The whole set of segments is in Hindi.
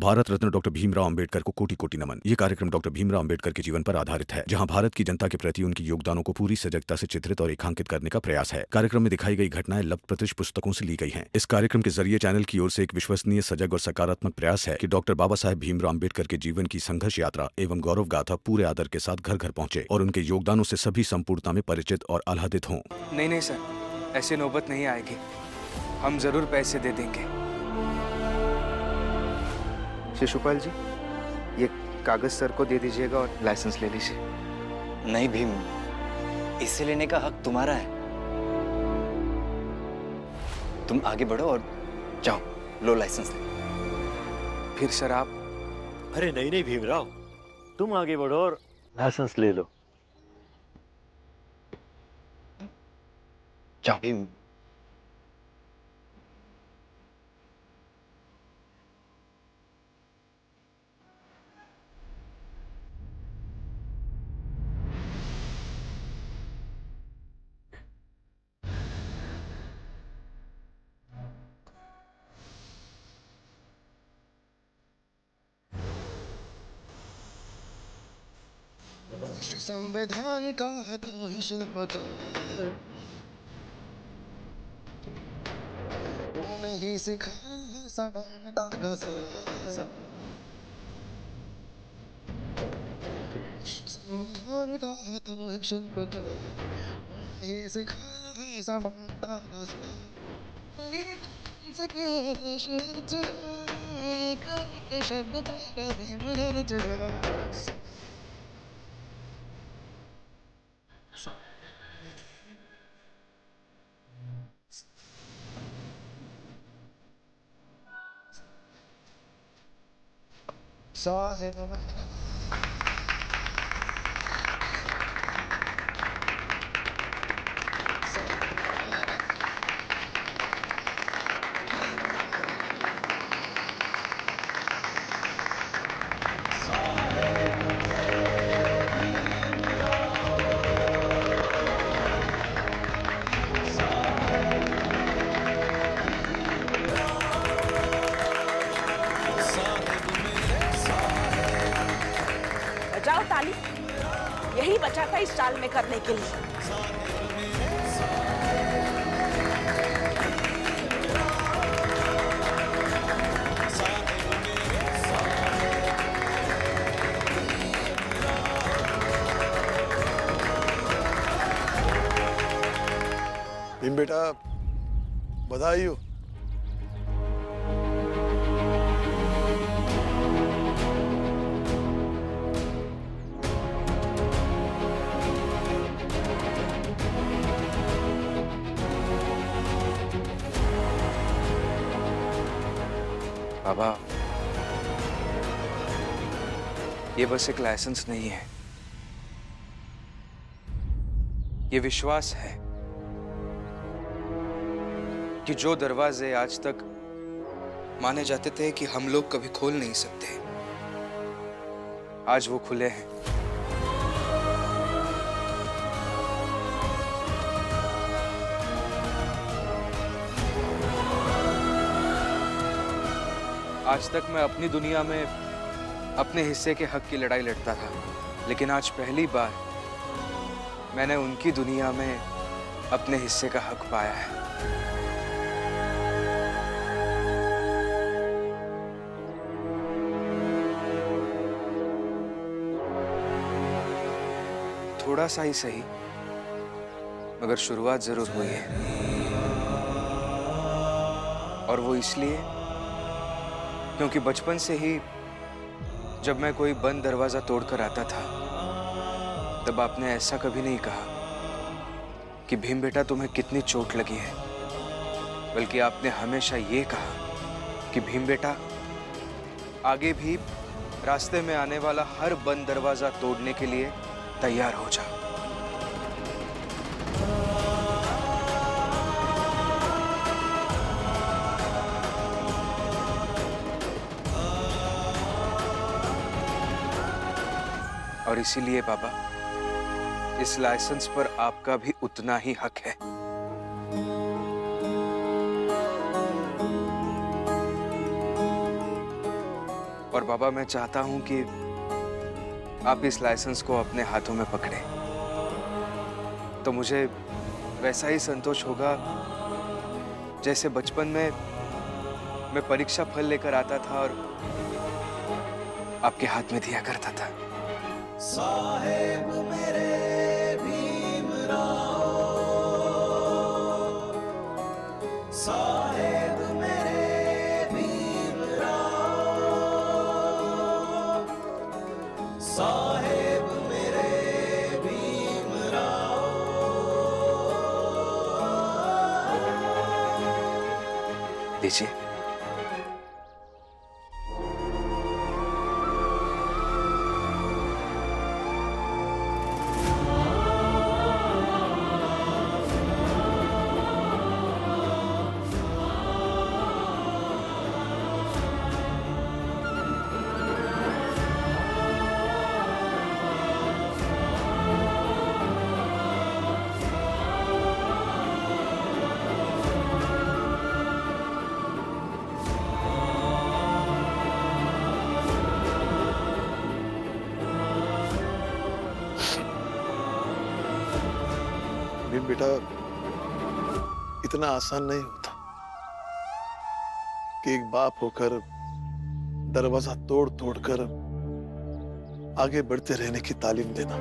भारत रत्न डॉक्टर भीमराव अंबेडकर को कोटि कोटि नमन। ये कार्यक्रम डॉक्टर भीमराव अंबेडकर के जीवन पर आधारित है, जहां भारत की जनता के प्रति उनके योगदानों को पूरी सजगता से चित्रित और रेखांकित करने का प्रयास है। कार्यक्रम में दिखाई गई घटनाएं लब्ध पुस्तकों से ली गई हैं। इस कार्यक्रम के जरिए चैनल की ओर से एक विश्वसनीय, सजग और सकारात्मक प्रयास है कि डॉक्टर बाबा साहेब भीमराव अंबेडकर के जीवन की संघर्ष यात्रा एवं गौरव गाथा पूरे आदर के साथ घर घर पहुंचे और उनके योगदानों से सभी संपूर्णता में परिचित और आह्लादित हों। नहीं सर, ऐसी नौबत नहीं आएगी। हम जरूर पैसे दे देंगे। शिशुपाल जी, ये कागज सर को दे दीजिएगा और लाइसेंस ले लीजिए। नहीं भीम, इसे लेने का हक तुम्हारा है। तुम आगे बढ़ो और जाओ, लो लाइसेंस ले। फिर सर आप? अरे नहीं भीमराव, तुम आगे बढ़ो और लाइसेंस ले लो। जाओ भीम। संविधान का है तो पता नहीं सिखाया संविधान का संविधान का है तो पता नहीं सिखाया संविधान का साहेब। बजाओ ताली, यही बचा था इस साल में करने के लिए। भीम बेटा, बधाई हो। बाबा, ये बस एक लाइसेंस नहीं है, ये विश्वास है कि जो दरवाजे आज तक माने जाते थे कि हम लोग कभी खोल नहीं सकते, आज वो खुले हैं। आज तक मैं अपनी दुनिया में अपने हिस्से के हक की लड़ाई लड़ता था, लेकिन आज पहली बार मैंने उनकी दुनिया में अपने हिस्से का हक पाया है। थोड़ा सा ही सही, मगर शुरुआत जरूर हुई है। और वो इसलिए क्योंकि बचपन से ही जब मैं कोई बंद दरवाजा तोड़कर आता था, तब आपने ऐसा कभी नहीं कहा कि भीम बेटा तुम्हें कितनी चोट लगी है, बल्कि आपने हमेशा ये कहा कि भीम बेटा आगे भी रास्ते में आने वाला हर बंद दरवाजा तोड़ने के लिए तैयार हो जा। और इसीलिए बाबा, इस लाइसेंस पर आपका भी उतना ही हक है। और बाबा मैं चाहता हूं कि आप इस लाइसेंस को अपने हाथों में पकड़े, तो मुझे वैसा ही संतोष होगा जैसे बचपन में मैं परीक्षा फल लेकर आता था और आपके हाथ में दिया करता था। साहेब मेरे भीमराव, साहेब मेरे भीमराव, साहेब मेरे भीमराव। दीजिए। बेटा, इतना आसान नहीं होता कि एक बाप होकर दरवाजा तोड़ तोड़ कर आगे बढ़ते रहने की तालीम देना,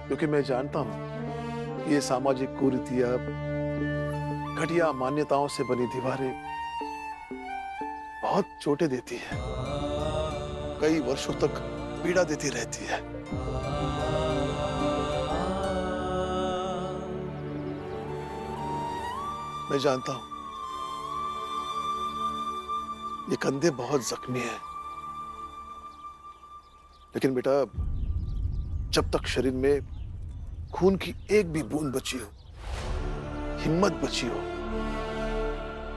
क्योंकि मैं जानता हूं ये सामाजिक कुरीतियां, घटिया मान्यताओं से बनी दीवारें बहुत चोटें देती है, कई वर्षों तक पीड़ा देती रहती है। मैं जानता हूं ये कंधे बहुत जख्मी हैं, लेकिन बेटा जब तक शरीर में खून की एक भी बूंद बची हो, हिम्मत बची हो,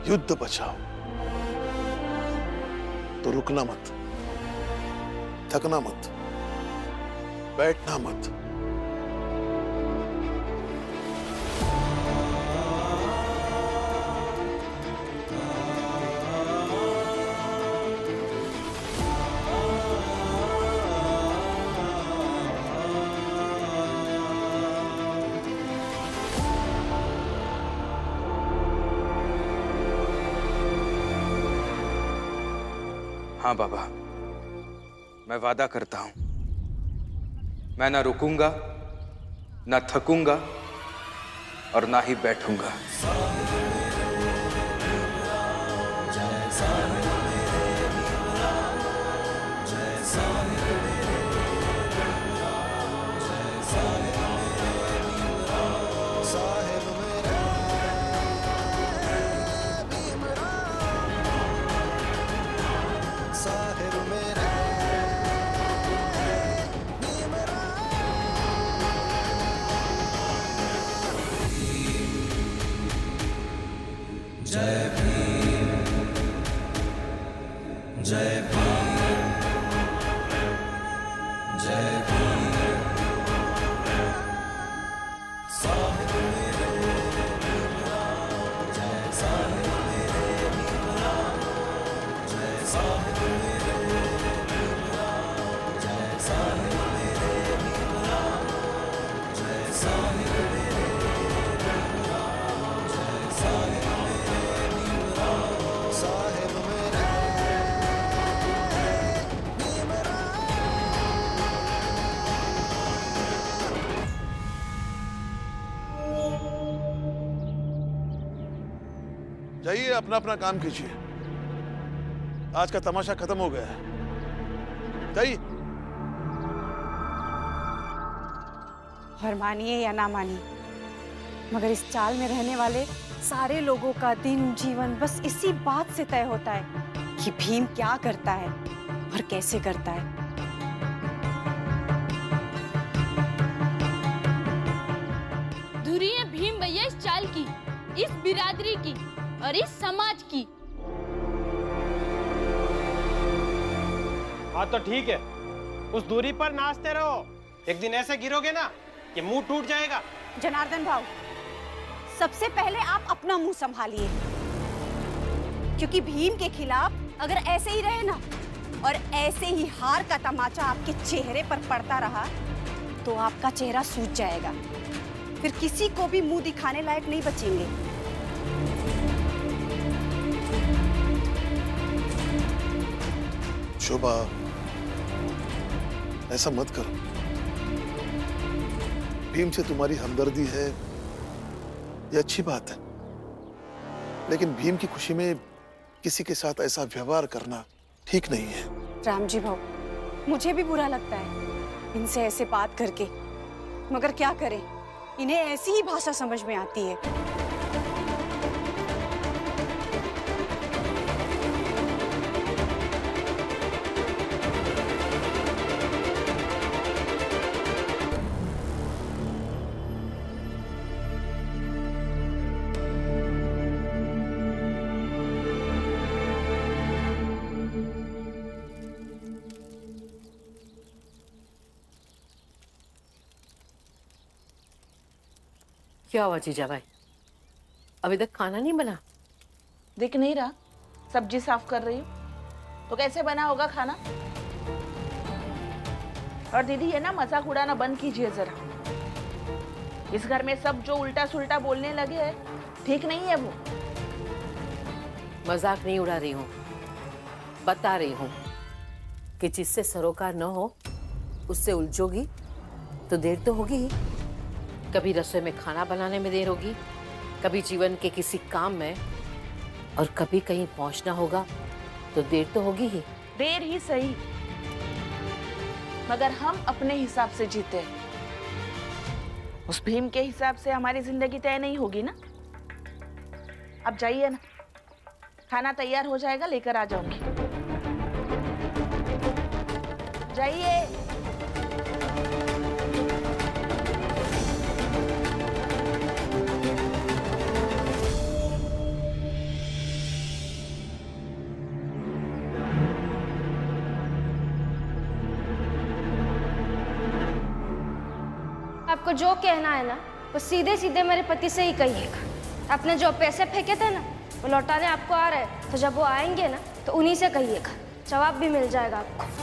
युद्ध बचा हो, तो रुकना मत, थकना मत, बैठना मत। हाँ बाबा, मैं वादा करता हूं, मैं ना रुकूंगा, ना थकूंगा और ना ही बैठूंगा। जय भीम, जय भीम, जय भीम। साहिब मेरे भीमराव, जय साहिब मेरे भीमराव, जय साहिब मेरे भीमराव, जय साहिब मेरे भीमराव, जय साहिब मेरे भीमराव, जय साहिब जाइए, अपना अपना काम कीजिए, आज का तमाशा खत्म हो गया है। जाइए। और मानिए या ना मानिए, मगर इस चाल में रहने वाले सारे लोगों का दिन जीवन बस इसी बात से तय होता है कि भीम क्या करता है और कैसे करता है। धुरी है भीम भैया इस चाल की, इस बिरादरी की और इस समाज की। हाँ तो ठीक है, उस दूरी पर नाचते रहो, एक दिन ऐसे गिरोगे ना कि मुंह टूट जाएगा। जनार्दन भाऊ, सबसे पहले आप अपना मुंह संभालिए, क्योंकि भीम के खिलाफ अगर ऐसे ही रहे ना और ऐसे ही हार का तमाचा आपके चेहरे पर पड़ता रहा तो आपका चेहरा सूज जाएगा, फिर किसी को भी मुंह दिखाने लायक नहीं बचेंगे। शोभा, ऐसा मत करो। भीम से तुम्हारी हमदर्दी है, ये अच्छी बात है, लेकिन भीम की खुशी में किसी के साथ ऐसा व्यवहार करना ठीक नहीं है। राम जी भाऊ, मुझे भी बुरा लगता है इनसे ऐसे बात करके, मगर क्या करें, इन्हें ऐसी ही भाषा समझ में आती है। क्या हुआ जीजा भाई, अभी तक खाना नहीं बना? दिख नहीं रहा, सब्जी साफ कर रही हूँ, तो कैसे बना होगा खाना? और दीदी ये ना मजाक उड़ाना बंद कीजिए जरा। इस घर में सब जो उल्टा सुल्टा बोलने लगे हैं, ठीक नहीं है वो। मजाक नहीं उड़ा रही हूँ, बता रही हूँ कि जिससे सरोकार न हो उससे उलझोगी तो देर तो होगी ही। कभी रसोई में खाना बनाने में देर होगी, कभी जीवन के किसी काम में, और कभी कहीं पहुंचना होगा तो देर तो होगी ही। देर ही सही, मगर हम अपने हिसाब से जीते हैं। उस भीम के हिसाब से हमारी जिंदगी तय नहीं होगी ना। अब जाइए ना, खाना तैयार हो जाएगा, लेकर आ जाऊंगी। जाइए। आपको जो कहना है ना वो सीधे सीधे मेरे पति से ही कहिएगा। आपने जो पैसे फेंके थे ना वो लौटाने आपको आ रहे हैं, तो जब वो आएंगे ना तो उन्हीं से कहिएगा, जवाब भी मिल जाएगा आपको।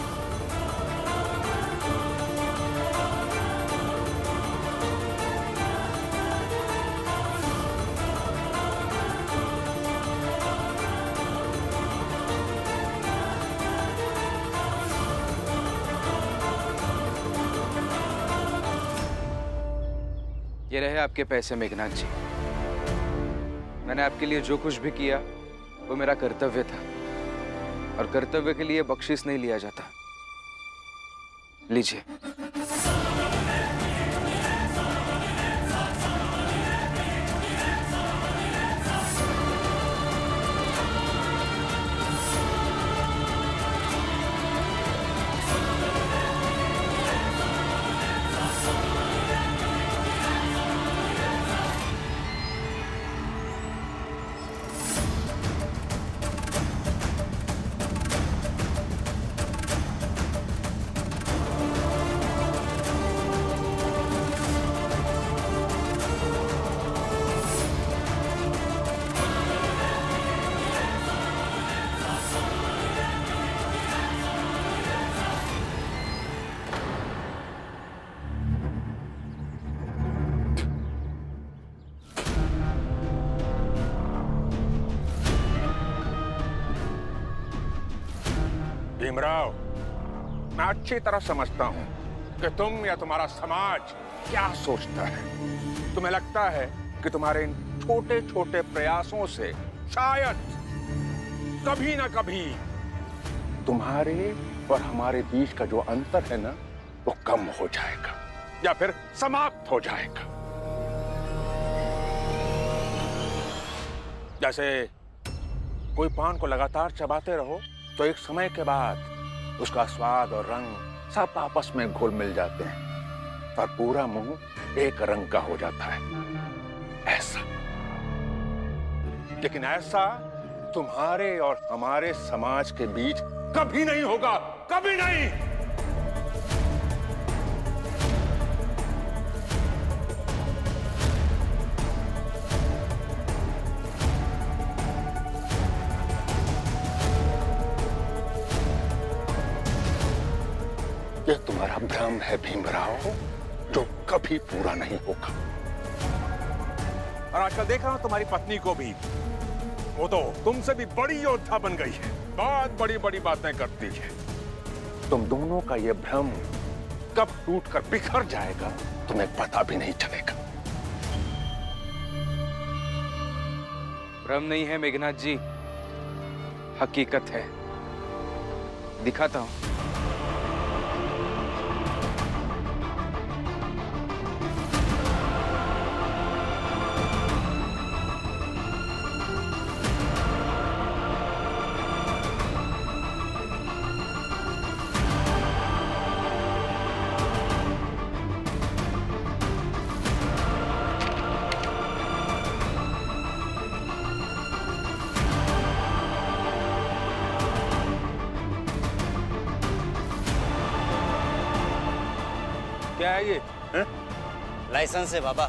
ये रहे आपके पैसे मेघनाथ जी। मैंने आपके लिए जो कुछ भी किया वो मेरा कर्तव्य था, और कर्तव्य के लिए बख्शिश नहीं लिया जाता। लीजिए। भीमराव, मैं अच्छी तरह समझता हूं कि तुम या तुम्हारा समाज क्या सोचता है। तुम्हें लगता है कि तुम्हारे इन छोटे छोटे प्रयासों से शायद कभी ना कभी तुम्हारे और हमारे बीच का जो अंतर है ना वो कम हो जाएगा या फिर समाप्त हो जाएगा। जैसे कोई पान को लगातार चबाते रहो तो एक समय के बाद उसका स्वाद और रंग सब आपस में घुल मिल जाते हैं और पूरा मुंह एक रंग का हो जाता है, ऐसा। लेकिन ऐसा तुम्हारे और हमारे समाज के बीच कभी नहीं होगा, कभी नहीं। ये तुम्हारा भ्रम है भीमराव, जो कभी पूरा नहीं होगा। और आजकल देख रहा हूं तुम्हारी पत्नी को भी, वो तो तुमसे भी बड़ी योद्धा बन गई है, बहुत बड़ी बड़ी बातें करती है। तुम दोनों का ये भ्रम कब टूटकर बिखर जाएगा तुम्हें पता भी नहीं चलेगा। भ्रम नहीं है मेघनाथ जी, हकीकत है। दिखाता हूं। क्या है ये? लाइसेंस है बाबा,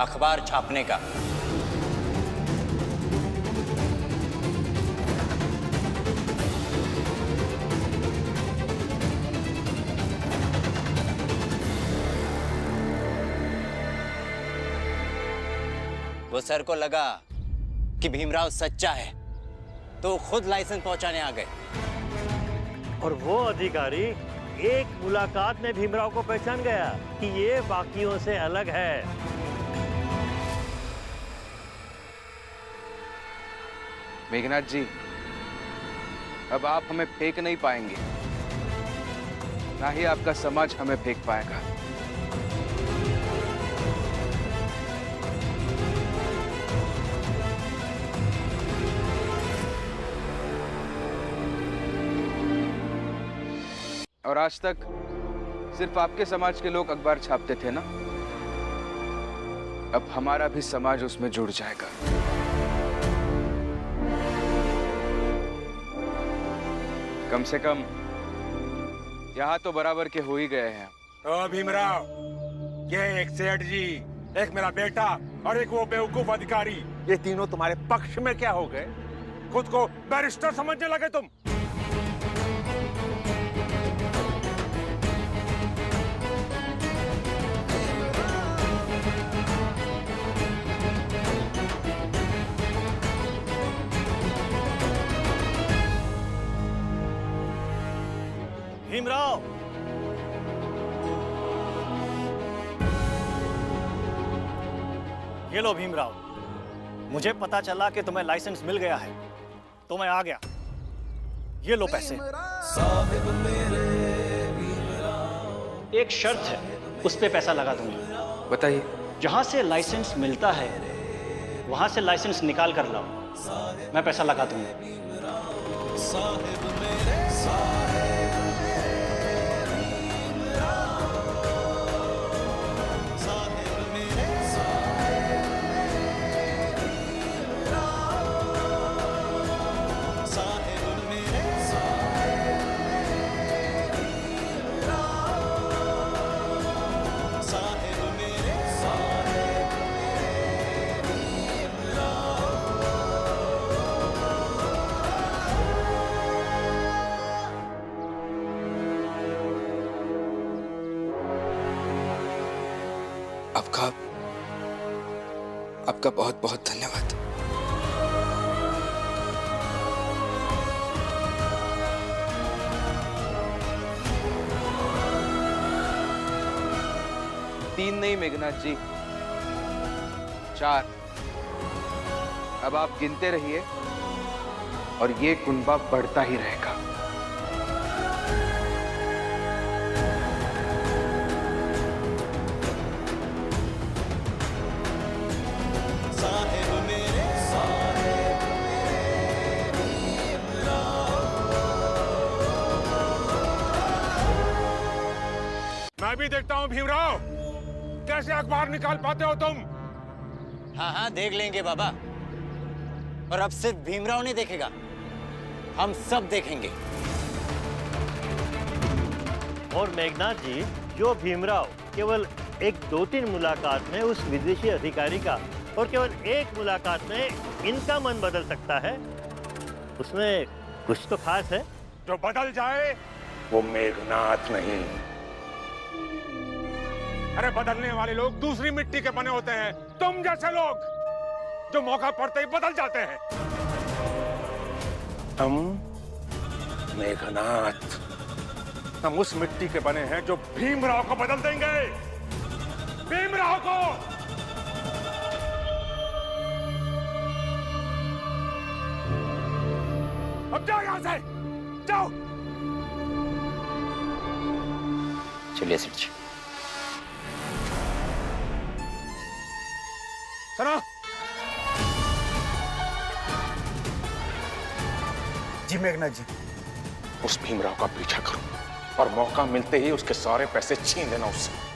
अखबार छापने का। वो सर को लगा कि भीमराव सच्चा है तो खुद लाइसेंस पहुंचाने आ गए। और वो अधिकारी एक मुलाकात में भीमराव को पहचान गया कि ये बाकियों से अलग है। मेघनाथ जी, अब आप हमें फेंक नहीं पाएंगे, ना ही आपका समाज हमें फेंक पाएगा। और आज तक सिर्फ आपके समाज के लोग अखबार छापते थे ना, अब हमारा भी समाज उसमें जुड़ जाएगा। कम से कम यहाँ तो बराबर के हो ही गए हैं। ओ भीमराव, ये एक सेठ जी, एक मेरा बेटा और एक वो बेवकूफ अधिकारी, ये तीनों तुम्हारे पक्ष में क्या हो गए? खुद को बैरिस्टर समझने लगे तुम। भीमराव, ये लो भीमराव, मुझे पता चला कि तुम्हें लाइसेंस मिल गया है तो मैं आ गया। ये लो पैसे। एक शर्त है, उस पे पैसा लगा दूंगा। बताइए। जहां से लाइसेंस मिलता है वहां से लाइसेंस निकाल कर लाओ, मैं पैसा लगा दूंगा। आपका बहुत बहुत धन्यवाद। तीन नहीं मेघनाथ जी, 4। अब आप गिनते रहिए और ये कुनबा बढ़ता ही रहेगा। मैं भी देखता हूँ भीमराव, कैसे अखबार निकाल पाते हो तुम। हाँ हाँ, देख लेंगे बाबा। और अब सिर्फ भीमराव नहीं देखेगा, हम सब देखेंगे। और मेघनाथ जी, जो भीमराव केवल एक 2-3 मुलाकात में उस विदेशी अधिकारी का और केवल एक मुलाकात में इनका मन बदल सकता है, उसमें कुछ तो खास है। जो बदल जाए वो मेघनाथ नहीं। अरे बदलने वाले लोग दूसरी मिट्टी के बने होते हैं, तुम जैसे लोग जो मौका पड़ते ही बदल जाते हैं। हम मेघनाथ, हम उस मिट्टी के बने हैं जो भीमराव को बदल देंगे। भीमराव को। अब जाओ यहां से, जाओ। चलिए सेठ जी। सुनो। जी मेघनाथ जी। उस भीमराव का पीछा करो और मौका मिलते ही उसके सारे पैसे छीन लेना उससे।